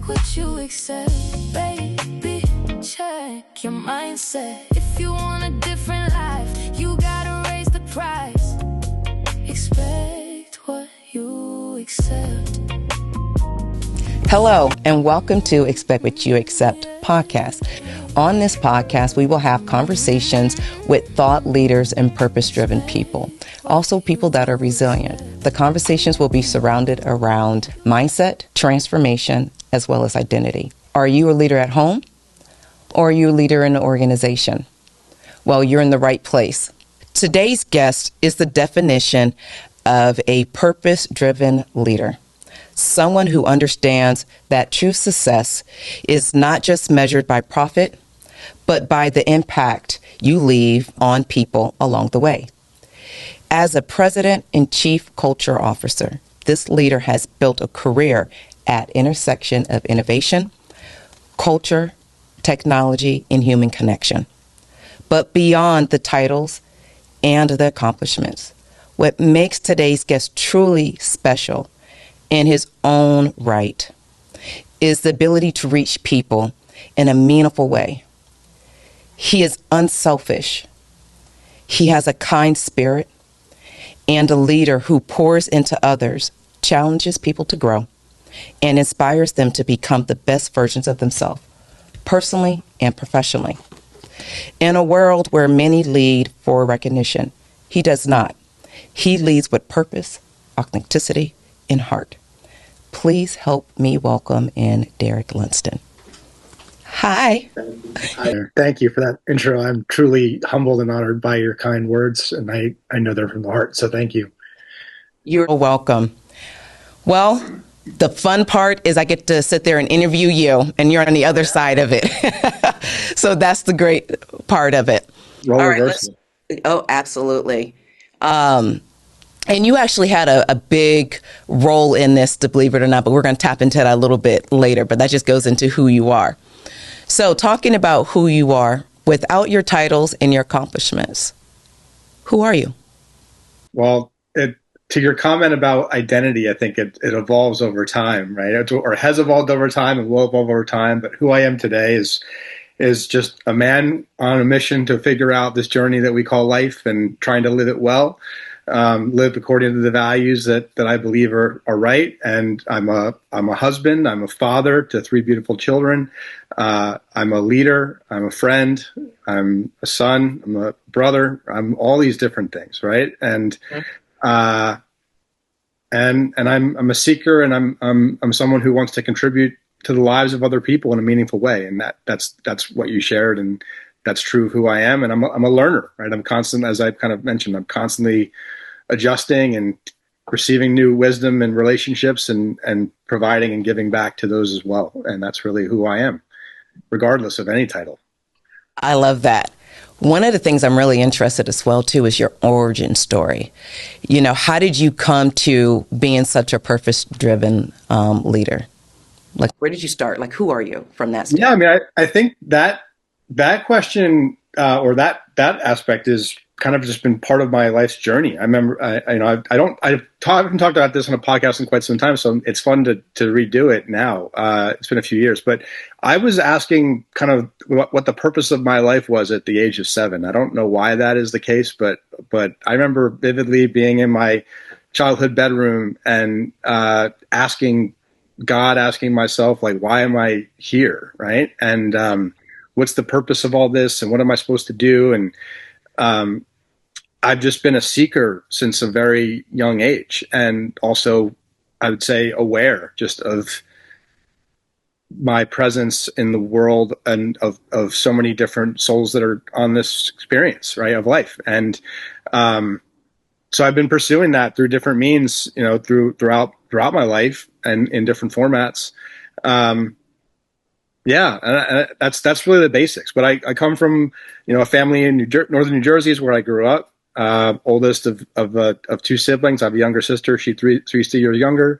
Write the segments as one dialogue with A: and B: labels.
A: what you accept, baby. Check your mindset. If you want a different life, you gotta raise the price. Expect what you accept.
B: Hello, and welcome to Expect What You Accept podcast. On this podcast, we will have conversations with thought leaders and purpose-driven people, also people that are resilient. The conversations will be surrounded around mindset, transformation, as well as identity. Are you a leader at home, or are you a leader in an organization? Well, you're in the right place. Today's guest is the definition of a purpose-driven leader. Someone who understands that true success is not just measured by profit, but by the impact you leave on people along the way. As a president and chief culture officer, this leader has built a career at intersection of innovation, culture, technology, and human connection. But beyond the titles and the accomplishments, what makes today's guest truly special in his own right is the ability to reach people in a meaningful way. He is unselfish. He has a kind spirit and a leader who pours into others, challenges people to grow, and inspires them to become the best versions of themselves, personally and professionally. In a world where many lead for recognition, he does not. He leads with purpose, authenticity, and heart. Please help me welcome in Derek Lundsten. Hi.
C: Hi. Thank you for that intro. I'm truly humbled and honored by your kind words, and I know they're from the heart, so thank you.
B: You're welcome. Well, the fun part is I get to sit there and interview you, and you're on the other side of it. So that's the great part of it.
C: Role reversal.
B: Oh, absolutely. And you actually had a big role in this, to believe it or not, but we're going to tap into that a little bit later, but that just goes into who you are. So talking about who you are without your titles and your accomplishments, who are you?
C: Well, to your comment about identity, I think it evolves over time, right? Or has evolved over time and will evolve over time. But who I am today is just a man on a mission to figure out this journey that we call life and trying to live it well. Live according to the values that I believe are right. And I'm a husband. I'm a father to 3 beautiful children. I'm a leader. I'm a friend. I'm a son. I'm a brother. I'm all these different things, right? And I'm a seeker, and I'm someone who wants to contribute to the lives of other people in a meaningful way. And that's what you shared, and that's true of who I am. And I'm a learner, right? I'm constant, as I kind of mentioned, I'm constantly adjusting and receiving new wisdom and relationships and providing and giving back to those as well. And that's really who I am, regardless of any title.
B: I love that. One of the things I'm really interested as well, too, is your origin story. You know, how did you come to being such a purpose-driven leader? Like, where did you start? Like, who are you from that standpoint?
C: Yeah, I mean, I think that question or that aspect is kind of just been part of my life's journey. I remember, I haven't talked about this on a podcast in quite some time, so it's fun to redo it now. It's been a few years, but I was asking kind of what the purpose of my life was at the age of 7. I don't know why that is the case, but I remember vividly being in my childhood bedroom and asking myself, like, why am I here, right? And what's the purpose of all this, and what am I supposed to do? And I've just been a seeker since a very young age, and also, I would say, aware just of my presence in the world and of so many different souls that are on this experience, right, of life. And so I've been pursuing that through different means, you know, throughout my life and in different formats. Yeah, and that's really the basics. But I come from, you know, a family in northern New Jersey is where I grew up. Oldest of 2 siblings. I have a younger sister. She's 3 years younger.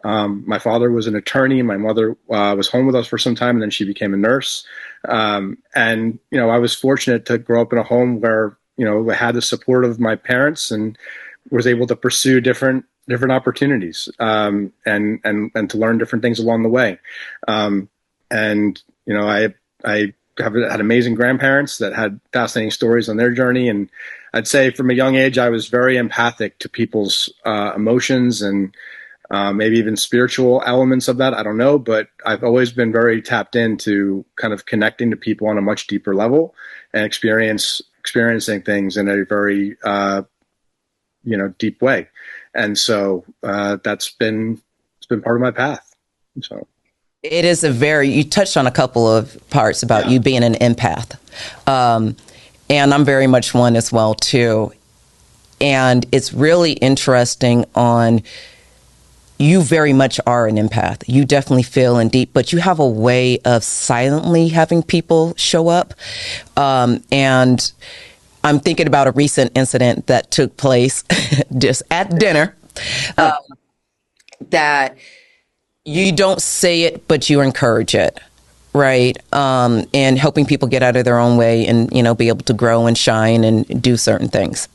C: My father was an attorney. My mother was home with us for some time, and then she became a nurse. And you know, I was fortunate to grow up in a home where, you know, I had the support of my parents and was able to pursue different opportunities, and to learn different things along the way. And I have had amazing grandparents that had fascinating stories on their journey. And I'd say from a young age, I was very empathic to people's emotions and maybe even spiritual elements of that. I don't know, but I've always been very tapped into kind of connecting to people on a much deeper level and experiencing things in a very, deep way. And so it's been part of my path. So.
B: It is you touched on a couple of parts about you being an empath. And I'm very much one as well, too. And it's really interesting you very much are an empath. You definitely feel in deep, but you have a way of silently having people show up. And I'm thinking about a recent incident that took place just at dinner, that you don't say it, but you encourage it, right? And helping people get out of their own way and, be able to grow and shine and do certain things.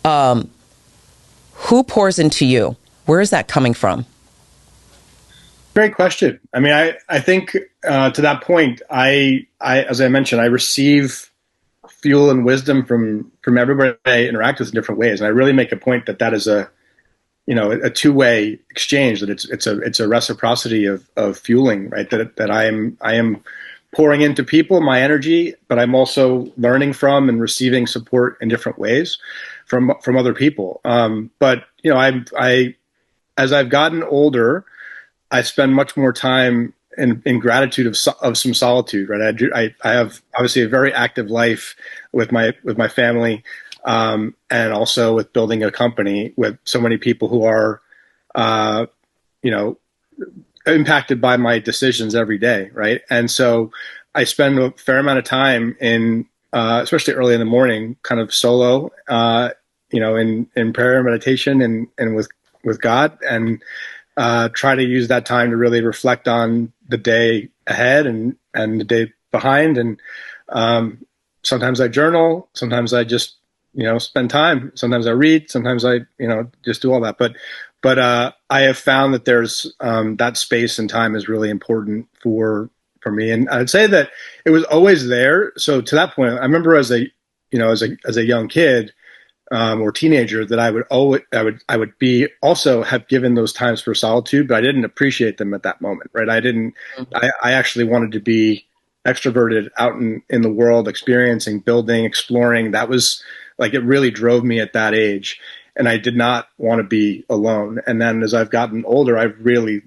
B: Who pours into you? Where is that coming from?
C: Great question. I mean, I think to that point, I as I mentioned, I receive fuel and wisdom from everybody I interact with in different ways, and I really make a point that is a two-way exchange. That it's a reciprocity of fueling, right? That I am pouring into people my energy, but I'm also learning from and receiving support in different ways from other people. But I as I've gotten older, I spend much more time in gratitude of some solitude, right? I have obviously a very active life with my family, and also with building a company with so many people who are, impacted by my decisions every day, right? And so I spend a fair amount of time in, especially early in the morning, kind of solo, in prayer and meditation and with God, and try to use that time to really reflect on the day ahead and the day behind. And sometimes I journal, sometimes I just spend time, sometimes I read, sometimes I just do all that. But I have found that there's that space and time is really important for me. And I'd say that it was always there. So to that point, I remember as a young kid, or teenager, that I would be also have given those times for solitude, but I didn't appreciate them at that moment, right? I actually wanted to be extroverted out in the world, experiencing, building, exploring. That was like, it really drove me at that age. And I did not want to be alone. And then as I've gotten older, I've really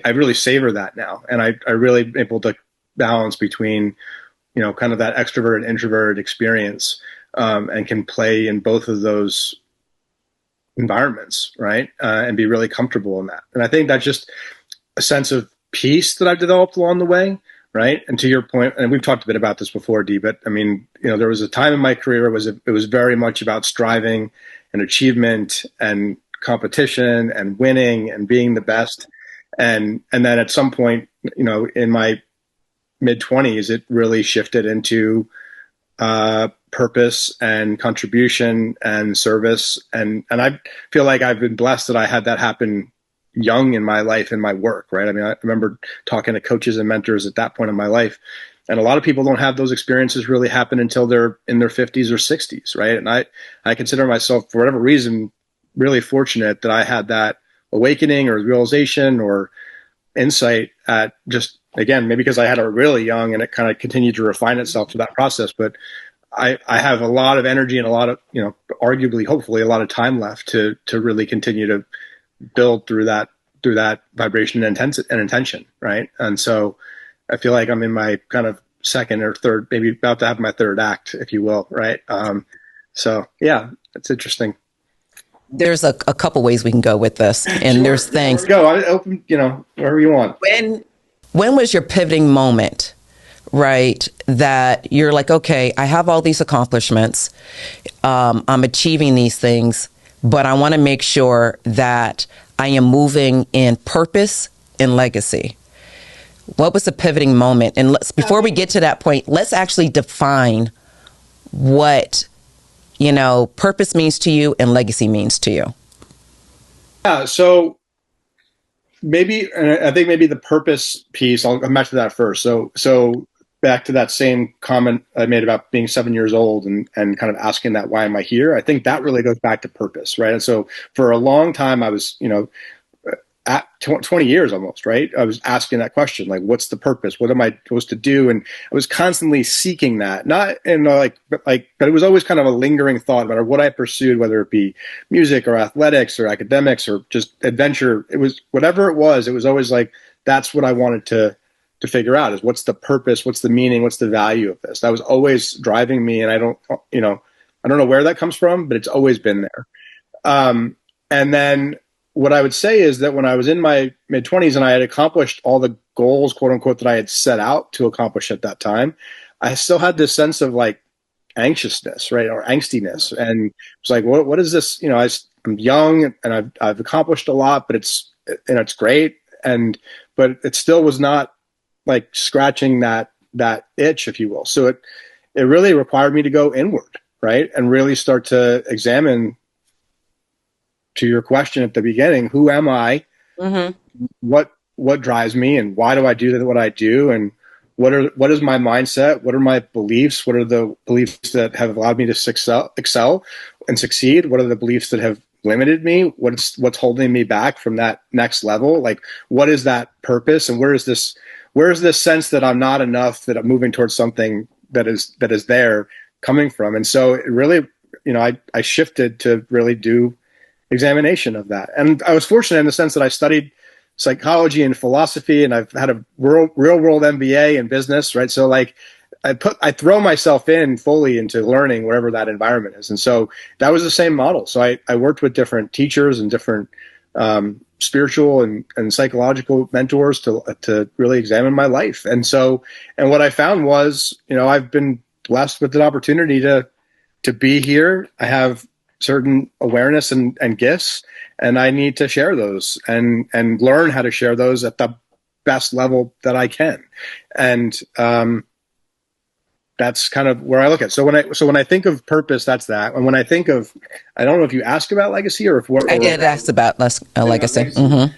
C: I really savor that now. And I really able to balance between, kind of that extroverted, introverted experience, and can play in both of those environments, right? And be really comfortable in that. And I think that's just a sense of peace that I've developed along the way, right? And to your point, and we've talked a bit about this before, Dee, but I mean, there was a time in my career it was very much about striving and achievement and competition and winning and being the best. And then at some point, in my mid-20s, it really shifted into purpose and contribution and service. And I feel like I've been blessed that I had that happen young in my life and my work, right? I mean, I remember talking to coaches and mentors at that point in my life, and a lot of people don't have those experiences really happen until they're in their 50s or 60s, right? And I consider myself, for whatever reason, really fortunate that I had that awakening or realization or insight at just, again, maybe because I had it really young and it kind of continued to refine itself through that process. But I have a lot of energy and a lot of, arguably, hopefully, a lot of time left to really continue to build through that vibration and intention, right? And so I feel like I'm in my kind of second or third, maybe about to have my third act, if you will, right? So yeah, it's interesting.
B: There's a couple ways we can go with this, and sure. There's things.
C: Go, I open, wherever you want.
B: When was your pivoting moment, right? That you're like, okay, I have all these accomplishments, I'm achieving these things, but I want to make sure that I am moving in purpose and legacy. What was the pivoting moment? And before we get to that point, let's actually define what, purpose means to you and legacy means to you.
C: Yeah. So maybe, and I think maybe the purpose piece, I'll come back to that first. So back to that same comment I made about being 7 years old and kind of asking that, why am I here? I think that really goes back to purpose, right? And so for a long time, I was, at 20 years almost, right? I was asking that question, like, what's the purpose? What am I supposed to do? And I was constantly seeking that, not in but it was always kind of a lingering thought about what I pursued, whether it be music or athletics or academics or just adventure. It was whatever it was always like, that's what I wanted to figure out, is what's the purpose? What's the meaning? What's the value of this? That was always driving me. And I don't know where that comes from, but it's always been there. And then what I would say is that when I was in my mid-20s and I had accomplished all the goals, quote unquote, that I had set out to accomplish at that time, I still had this sense of like anxiousness, right? Or angstiness. And it's like, what is this? I'm young and I've accomplished a lot, but it's great. But it still was not like scratching that itch, if you will. So it really required me to go inward, right? And really start to examine, to your question at the beginning, who am I? Mm-hmm. What drives me, and why do I do what I do? And what is my mindset? What are my beliefs? What are the beliefs that have allowed me to excel and succeed? What are the beliefs that have limited me? What's holding me back from that next level? Like, what is that purpose? And where is this sense that I'm not enough, that I'm moving towards something that is there coming from? And so it really, I shifted to really do examination of that. And I was fortunate in the sense that I studied psychology and philosophy, and I've had a real world MBA in business, right? So like I throw myself in fully into learning wherever that environment is. And so that was the same model. So I worked with different teachers and different spiritual and psychological mentors to really examine my life. And what I found was, I've been blessed with an opportunity to be here. I have certain awareness and gifts, and I need to share those and learn how to share those at the best level that I can. And that's kind of where I look at. So when I think of purpose, that's that. And when I think of, I don't know if you asked about legacy or if
B: I did ask about legacy. Mm-hmm.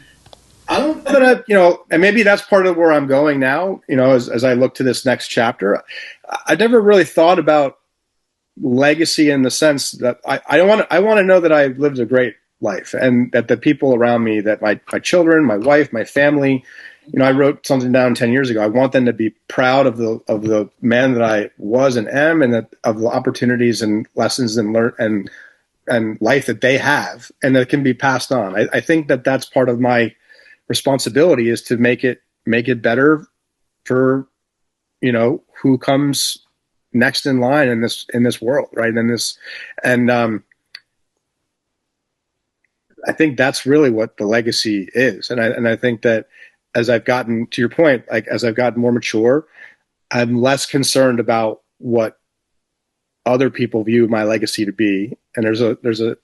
C: I don't know that and maybe that's part of where I'm going now. As I look to this next chapter, I never really thought about legacy in the sense that I want to know that I lived a great life, and that the people around me, that my children, my wife, my family, I wrote something down 10 years ago. I want them to be proud of the man that I was and am, and of the opportunities and lessons and life that they have, and that can be passed on. I think that that's part of my responsibility, is to make it better for who comes next in line in this world, right? I think that's really what the legacy is. And I think that as I've gotten, to your point, like as I've gotten more mature, I'm less concerned about what other people view my legacy to be. And there's a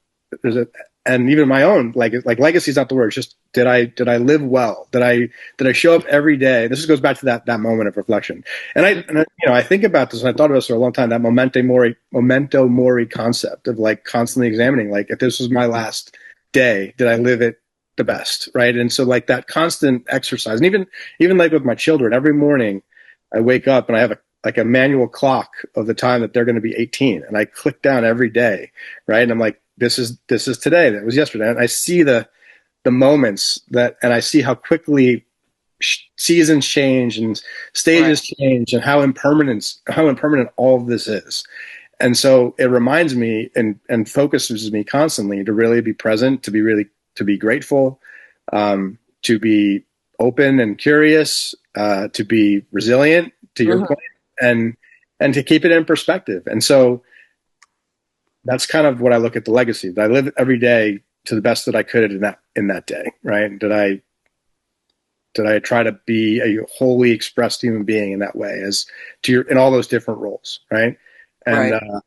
C: and even my own, like legacy is not the word. It's just, did I live well? Did I show up every day? This goes back to that moment of reflection. And I think about this, and I thought about this for a long time, that memento mori concept of like constantly examining, like, if this was my last day, did I live it the best? Right. And so like that constant exercise, and even like with my children, every morning I wake up and I have a manual clock of the time that they're going to be 18. And I click down every day. Right. And I'm like, this is today. That was yesterday. And I see the moments and I see how quickly seasons change and stages change, and how impermanent all of this is. And so it reminds me and focuses me constantly to really be present, to be grateful, to be open and curious, to be resilient, to your point, and to keep it in perspective. And so that's kind of what I look at the legacy. That I live every day to the best that I could in that day, right? Did I try to be a wholly expressed human being in that way, as in all those different roles, right? And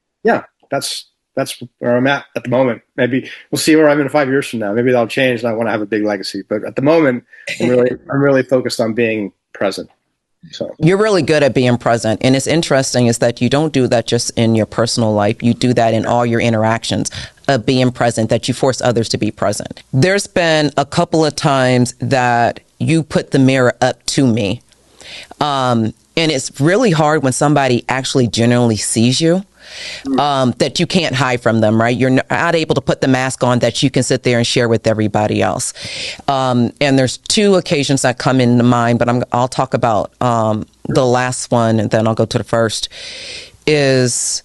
C: that's where I'm at the moment. Maybe we'll see where I'm in 5 years from now. Maybe that'll change, and I want to have a big legacy. But at the moment, I'm really focused on being present. So
B: you're really good at being present. And it's interesting is that you don't do that just in your personal life. You do that in all your interactions. of being present, that you force others to be present. There's been a couple of times that you put the mirror up to me. And it's really hard when somebody actually genuinely sees you, that you can't hide from them, right? You're not able to put the mask on that you can sit there and share with everybody else. And there's two occasions that come into mind, but I'll talk about the last one, and then I'll go to the first. Is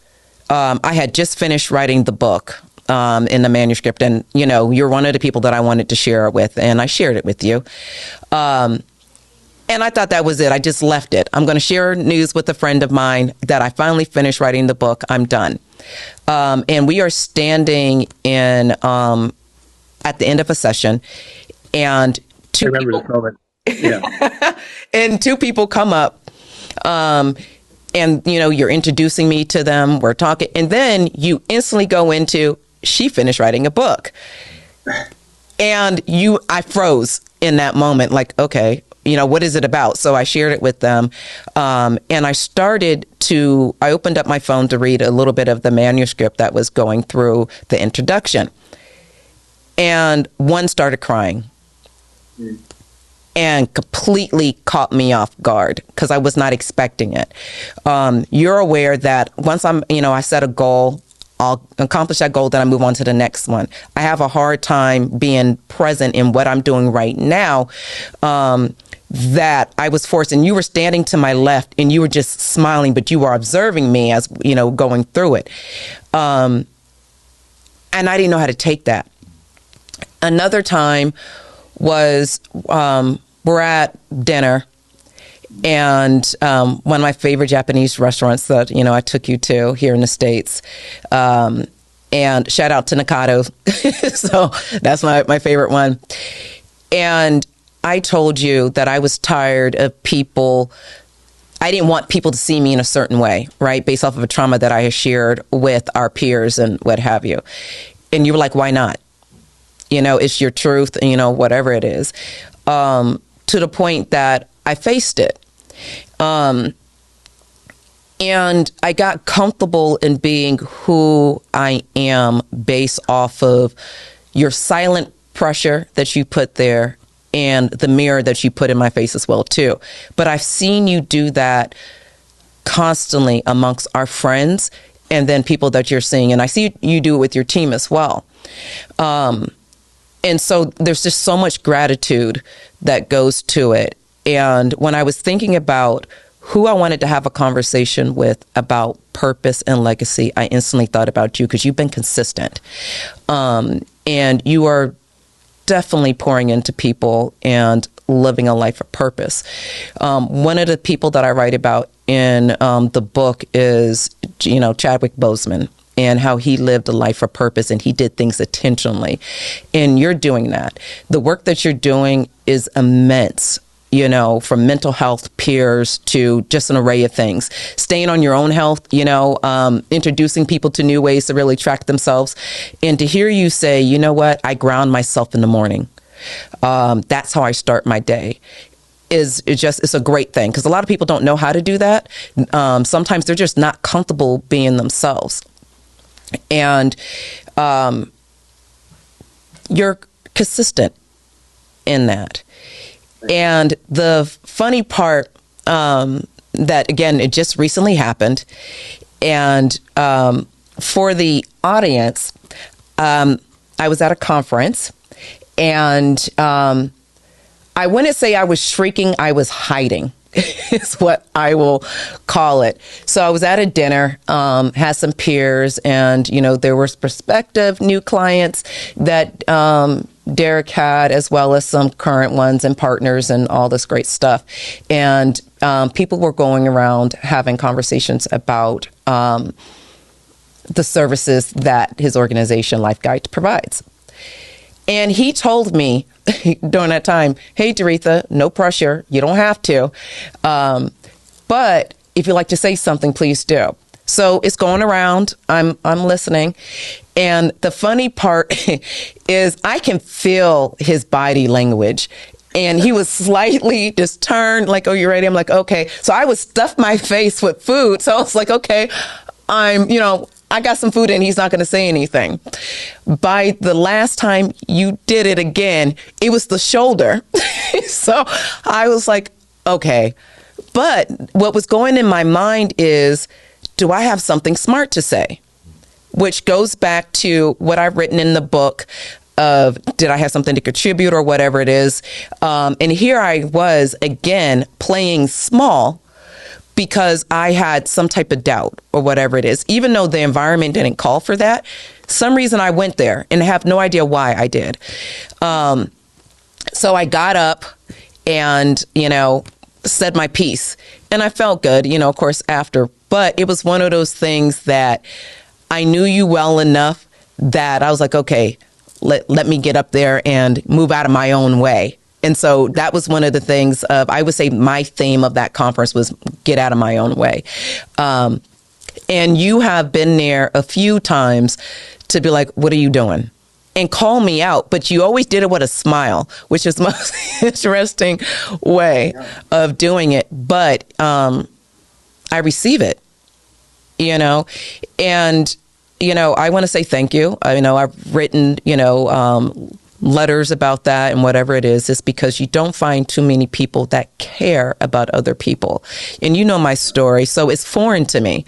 B: I had just finished writing the book in the manuscript, and you're one of the people that I wanted to share it with, and I shared it with you. And I thought that was it. I just left it. I'm going to share news with a friend of mine that I finally finished writing the book. I'm done. And we are standing in at the end of a session, and two people,
C: this moment. Yeah.
B: and two people come up, and you're introducing me to them. We're talking, and then you instantly go into, she finished writing a book, and I froze in that moment, like, okay. What is it about? So I shared it with them. And I opened up my phone to read a little bit of the manuscript that was going through the introduction. And one started crying and completely caught me off guard because I was not expecting it. You're aware that once I set a goal, I'll accomplish that goal, then I move on to the next one. I have a hard time being present in what I'm doing right now. That I was forced, and you were standing to my left and you were just smiling, but you were observing me as, going through it. And I didn't know how to take that. Another time was, we're at dinner, and one of my favorite Japanese restaurants that, I took you to here in the States. And shout out to Nakado. So that's my favorite one. And I told you that I was tired of people. I didn't want people to see me in a certain way, right? Based off of a trauma that I had shared with our peers and what have you. And you were like, why not? It's your truth, whatever it is. To the point that I faced it. And I got comfortable in being who I am based off of your silent pressure that you put there, and the mirror that you put in my face as well, too. But I've seen you do that constantly amongst our friends and then people that you're seeing. And I see you do it with your team as well. And so there's just so much gratitude that goes to it. And when I was thinking about who I wanted to have a conversation with about purpose and legacy, I instantly thought about you because you've been consistent. And you are definitely pouring into people and living a life of purpose. One of the people that I write about in the book is, Chadwick Boseman, and how he lived a life of purpose and he did things intentionally. And you're doing that. The work that you're doing is immense. From mental health, peers, to just an array of things. Staying on your own health, introducing people to new ways to really track themselves. And to hear you say, you know what, I ground myself in the morning. That's how I start my day. It's a great thing because a lot of people don't know how to do that. Sometimes they're just not comfortable being themselves. And you're consistent in that. And the funny part, that again, it just recently happened. And for the audience, I was at a conference, and I wouldn't say I was shrieking, I was hiding. Is what I will call it. So I was at a dinner, had some peers, and, there was prospective new clients that Derek had, as well as some current ones and partners and all this great stuff. And people were going around having conversations about the services that his organization, LifeGuides, provides. And he told me during that time, hey, Doretha, no pressure. You don't have to. But if you'd like to say something, please do. So it's going around. I'm listening. And the funny part is I can feel his body language. And he was slightly just turned like, oh, you ready? I'm like, okay. So I would stuff my face with food. So I was like, okay, I'm I got some food and he's not going to say anything. By the last time you did it again, it was the shoulder. So I was like, okay. But what was going in my mind is, do I have something smart to say? Which goes back to what I've written in the book of, did I have something to contribute or whatever it is? And here I was again playing small because I had some type of doubt or whatever it is, even though the environment didn't call for that. Some reason I went there and I have no idea why I did. So I got up and, said my piece, and I felt good, of course, after. But it was one of those things that I knew you well enough that I was like, okay, let me get up there and move out of my own way. And so that was one of the things I would say my theme of that conference was get out of my own way. And you have been there a few times to be like, what are you doing? And call me out. But you always did it with a smile, which is the most interesting way of doing it. But I receive it, and, I want to say thank you. I've written, letters about that and whatever it is because you don't find too many people that care about other people. And you know my story, so it's foreign to me.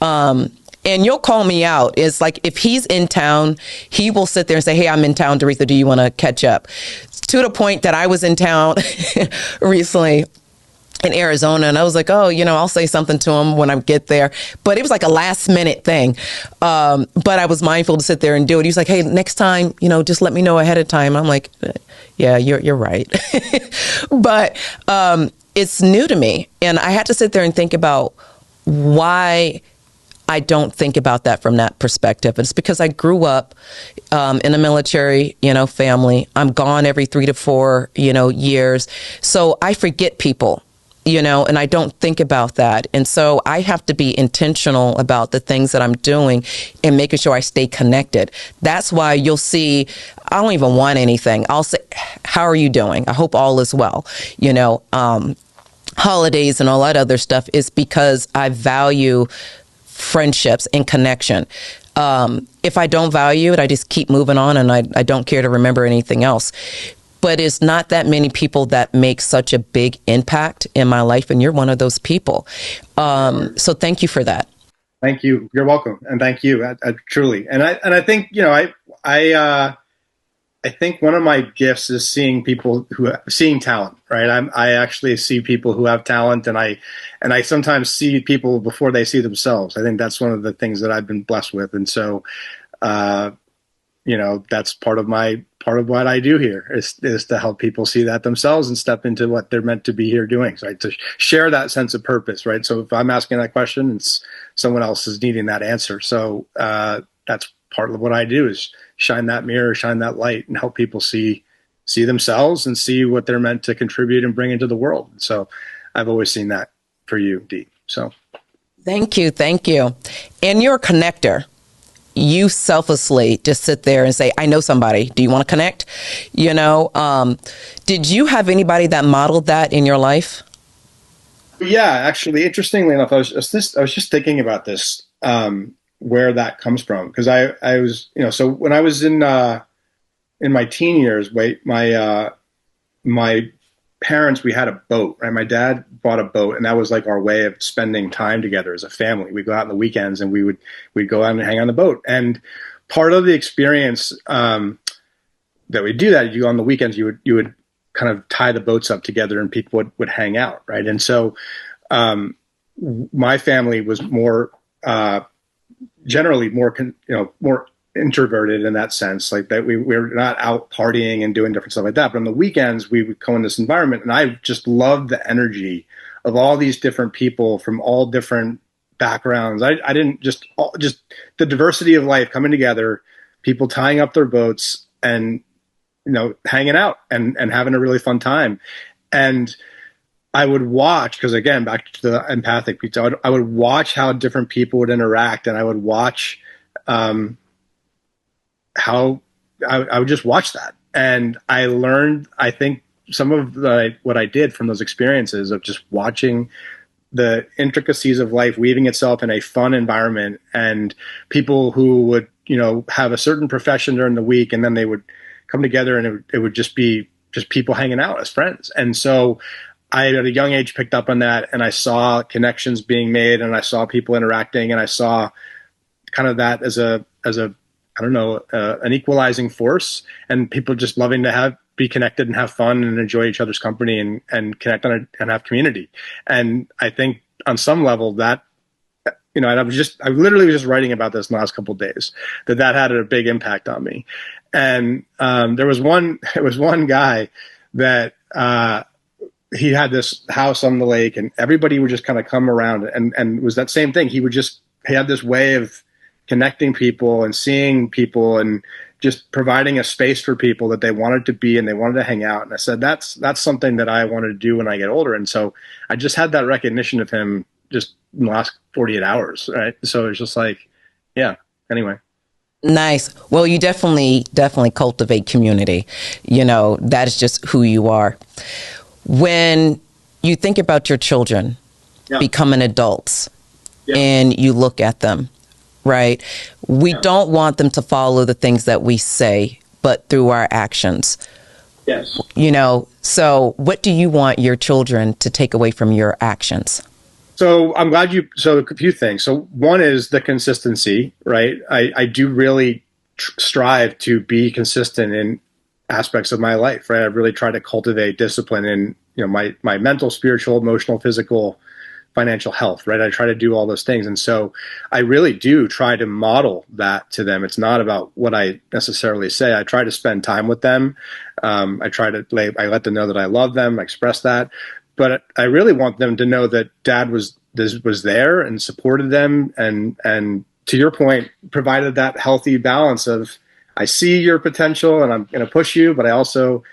B: And you'll call me out. It's like if he's in town, he will sit there and say, hey, I'm in town, Doretha, do you want to catch up? To the point that I was in town recently in Arizona, and I was like, oh, I'll say something to him when I get there. But it was like a last minute thing. But I was mindful to sit there and do it. He was like, hey, next time, just let me know ahead of time. I'm like, yeah, you're right. But it's new to me. And I had to sit there and think about why I don't think about that from that perspective. It's because I grew up in a military, family. I'm gone every 3 to 4, years. So I forget people, and I don't think about that. And so I have to be intentional about the things that I'm doing and making sure I stay connected. That's why you'll see, I don't even want anything. I'll say, how are you doing? I hope all is well. Holidays and all that other stuff is because I value friendships and connection. If I don't value it, I just keep moving on and I don't care to remember anything else. But it's not that many people that make such a big impact in my life, and you're one of those people. So thank you for that.
C: Thank you. You're welcome, and thank you. Truly, and I think I think one of my gifts is seeing people seeing talent. Right, I actually see people who have talent, and I sometimes see people before they see themselves. I think that's one of the things that I've been blessed with, and so that's part of what I do here is to help people see that themselves and step into what they're meant to be here doing. So to share that sense of purpose, right? So if I'm asking that question, it's someone else is needing that answer. So that's part of what I do is shine that mirror, shine that light, and help people see themselves and see what they're meant to contribute and bring into the world. So I've always seen that for you, Dee. So
B: thank you. And you're a connector. You selflessly just sit there and say, I know somebody. Do you want to connect? Did you have anybody that modeled that in your life?
C: Yeah, actually, interestingly enough, I was just thinking about this, where that comes from. Because I was, so when I was in my teen years, my parents, we had a boat, right? My dad bought a boat, and that was like our way of spending time together as a family. We'd go out on the weekends and we'd go out and hang on the boat. And part of the experience that we do that, on the weekends, you would kind of tie the boats up together and people would hang out, right? And so my family was more generally more introverted in that sense, like that we're not out partying and doing different stuff like that. But on the weekends, we would go in this environment, and I just loved the energy of all these different people from all different backgrounds. I didn't just the diversity of life coming together, people tying up their boats and hanging out and having a really fun time. And I would watch, because again, back to the empathic piece, I would watch how different people would interact, and I would watch how I would just watch that. And I learned, I think, some of what I did from those experiences of just watching the intricacies of life weaving itself in a fun environment, and people who would, have a certain profession during the week, and then they would come together, and it would just be just people hanging out as friends. And so I, at a young age, picked up on that, and I saw connections being made, and I saw people interacting, and I saw kind of that as a I don't know, an equalizing force, and people just loving to be connected and have fun and enjoy each other's company and connect on it and have community. And I think on some level that, and I literally was just writing about this in the last couple of days, that had a big impact on me. And it was one guy that he had this house on the lake, and everybody would just kind of come around, and it was that same thing. He had this way of connecting people and seeing people and just providing a space for people that they wanted to be and they wanted to hang out. And I said, that's something that I wanted to do when I get older. And so I just had that recognition of him just in the last 48 hours. Right. So it's just like, yeah, anyway.
B: Nice. Well, you definitely cultivate community. That is just who you are. When you think about your children becoming adults and you look at them, right? We don't want them to follow the things that we say, but through our actions.
C: Yes.
B: So what do you want your children to take away from your actions?
C: So I'm glad so a few things. So one is the consistency, right? I do really strive to be consistent in aspects of my life, right? I really try to cultivate discipline in, my mental, spiritual, emotional, physical, financial health, right? I try to do all those things. And so I really do try to model that to them. It's not about what I necessarily say. I try to spend time with them. I let them know that I love them. I express that. But I really want them to know that Dad was there and supported them. And to your point, provided that healthy balance of, I see your potential and I'm going to push you, but I also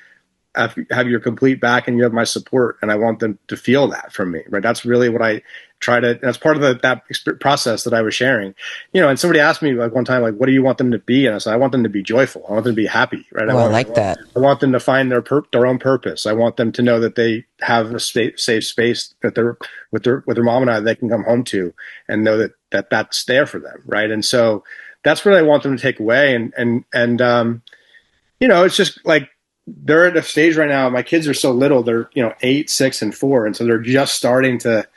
C: have your complete back and you have my support, and I want them to feel that from me, right? That's really what I try to, that's part of that process that I was sharing, and somebody asked me like one time, like, what do you want them to be? And I said, I want them to be joyful. I want them to be happy, right?
B: Oh, I like that.
C: I want them to find their own purpose. I want them to know that they have a safe space that they're with their mom and I, they can come home to and know that that's there for them. Right. And so that's what I want them to take away. And it's just like, they're at a stage right now. My kids are so little; they're 8, 6, and 4, and so they're just starting to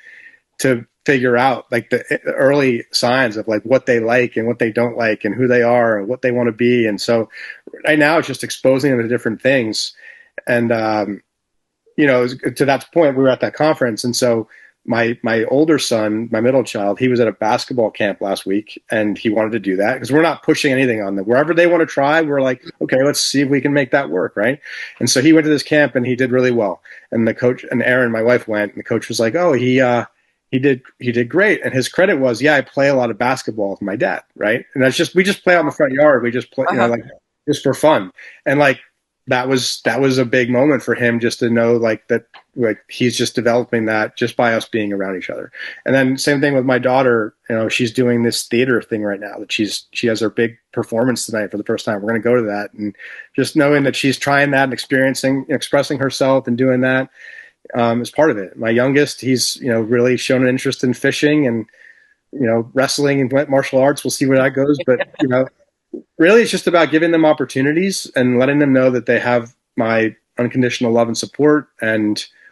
C: figure out like the early signs of like what they like and what they don't like, and who they are and what they want to be. And so right now, it's just exposing them to different things. And to that point, we were at that conference, and so my older son, my middle child, he was at a basketball camp last week, and he wanted to do that because we're not pushing anything on them. Wherever they want to try, we're like, okay, let's see if we can make that work, right? And so he went to this camp and he did really well. And the coach and Erin, my wife, went, and the coach was like, oh, he did great. And his credit was, I play a lot of basketball with my dad, right? And we just play out in the front yard. We just play, like just for fun. And like that was a big moment for him, just to know like that. Like he's just developing that just by us being around each other. And then same thing with my daughter, she's doing this theater thing right now that she has her big performance tonight for the first time. We're going to go to that, and just knowing that she's trying that and expressing herself and doing that is part of it. My youngest, he's, really shown an interest in fishing and, wrestling and martial arts. We'll see where that goes. But, really it's just about giving them opportunities and letting them know that they have my unconditional love and support.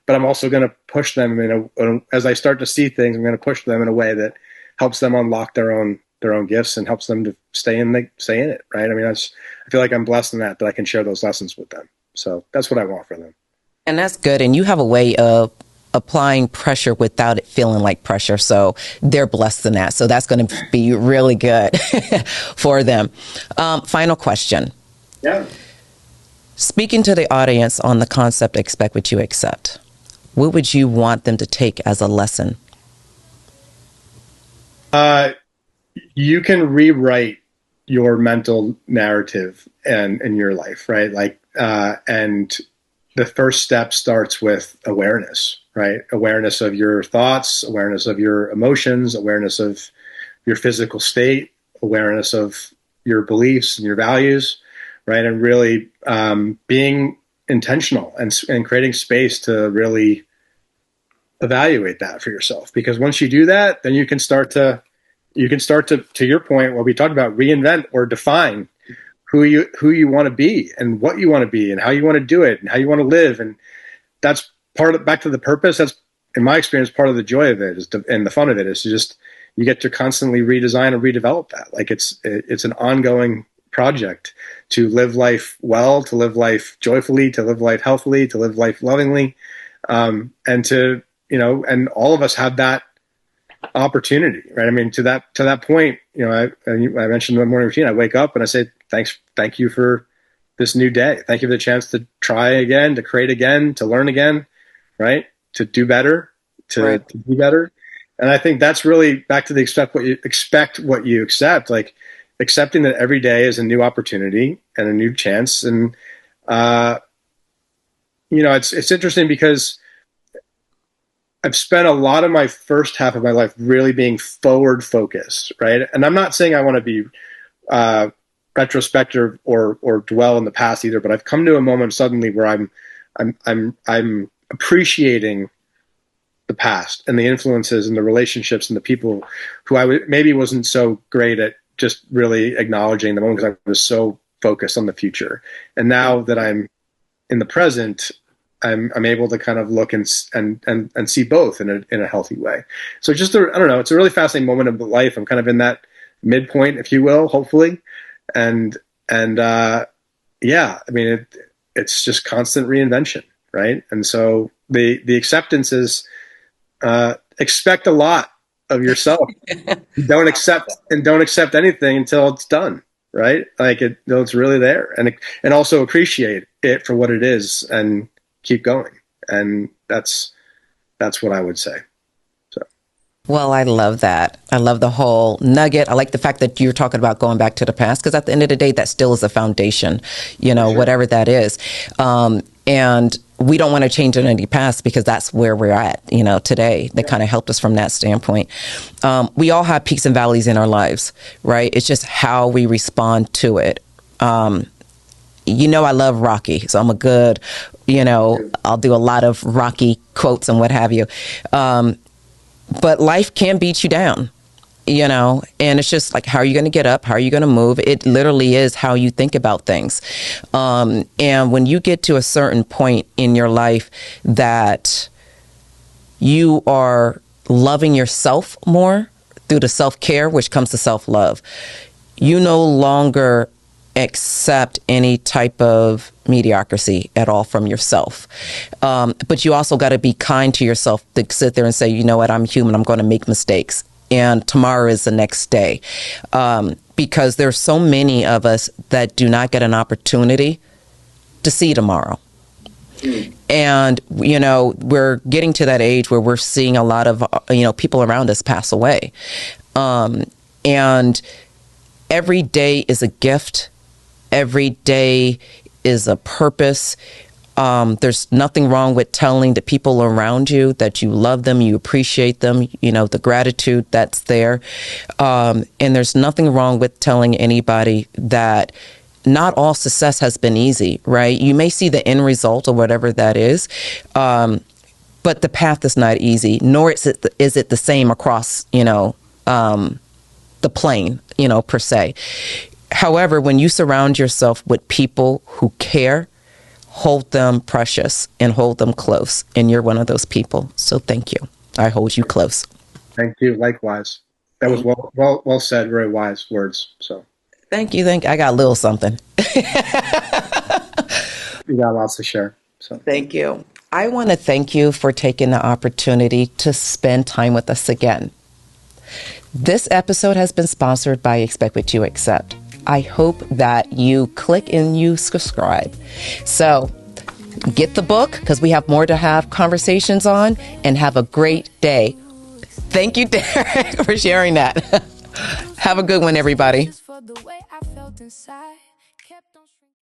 C: But I'm also going to push them as I start to see things, I'm going to push them in a way that helps them unlock their own gifts and helps them to stay in it. Right. I mean, I feel like I'm blessed in that I can share those lessons with them. So that's what I want for them. And
B: that's good. And you have a way of applying pressure without it feeling like pressure. So they're blessed in that. So that's going to be really good for them. Final question.
C: Yeah.
B: Speaking to the audience on the concept, expect what you accept, what would you want them to take as a lesson?
C: You can rewrite your mental narrative in your life, right? Like, and the first step starts with awareness, right? Awareness of your thoughts, awareness of your emotions, awareness of your physical state, awareness of your beliefs and your values, right? And really being intentional and creating space to really evaluate that for yourself, because once you do that, then you can start to your point, what we talked about, reinvent or define who you want to be and what you want to be and how you want to do it and how you want to live. And that's back to the purpose. That's, in my experience, part of the joy of it and the fun of it is to just, you get to constantly redesign and redevelop that. Like it's an ongoing project to live life well, to live life joyfully, to live life healthily, to live life lovingly. And to, and all of us have that opportunity, right? I mean, to that point, I mentioned the morning routine. I wake up and I say, thank you for this new day. Thank you for the chance to try again, to create again, to learn again, right? To do better, to be better. And I think that's really back to the expect what you accept, like accepting that every day is a new opportunity and a new chance. And, it's interesting because I've spent a lot of my first half of my life really being forward focused, right? And I'm not saying I want to be retrospective or dwell in the past either, but I've come to a moment suddenly where I'm appreciating the past and the influences and the relationships and the people who maybe wasn't so great at just really acknowledging the moment because I was so focused on the future. And now that I'm in the present, I'm able to kind of look and see both in a healthy way. So just I don't know, it's a really fascinating moment of life. I'm kind of in that midpoint, if you will, hopefully. And yeah, I mean, it's just constant reinvention, right? And so the acceptance is expect a lot of yourself. don't accept anything until it's done, right? Like it's really there, and also appreciate it for what it is and keep going. And that's what I would say.
B: Well, I love that. I love the whole nugget. I like the fact that you're talking about going back to the past, because at the end of the day, that still is a foundation, sure. Whatever that is. And we don't want to change any past because that's where we're at, today. That kind of helped us from that standpoint. We all have peaks and valleys in our lives, right? It's just how we respond to it. I love Rocky, so I'm I'll do a lot of Rocky quotes and what have you. But life can beat you down, and it's just like, how are you going to get up? How are you going to move? It literally is how you think about things. And when you get to a certain point in your life that you are loving yourself more through the self-care, which comes to self-love, you no longer accept any type of mediocrity at all from yourself. But you also got to be kind to yourself to sit there and say, you know what, I'm human, I'm going to make mistakes. And tomorrow is the next day. Because there's so many of us that do not get an opportunity to see tomorrow. And, we're getting to that age where we're seeing a lot of, people around us pass away. And every day is a gift. Every day is a purpose. There's nothing wrong with telling the people around you that you love them, you appreciate them, the gratitude that's there. And there's nothing wrong with telling anybody that not all success has been easy, right? You may see the end result or whatever that is, but the path is not easy, nor is it the same across, the plane, per se. However, when you surround yourself with people who care, hold them precious and hold them close. And you're one of those people. So thank you. I hold you close.
C: Thank you. Likewise. That was well said. Very wise words. So
B: thank you. I got a little something.
C: You got lots to share. So
B: thank you. I want to thank you for taking the opportunity to spend time with us again. This episode has been sponsored by Expect What You Accept. I hope that you click and you subscribe. So get the book, because we have more to have conversations on, and have a great day. Thank you, Derek, for sharing that. Have a good one, everybody.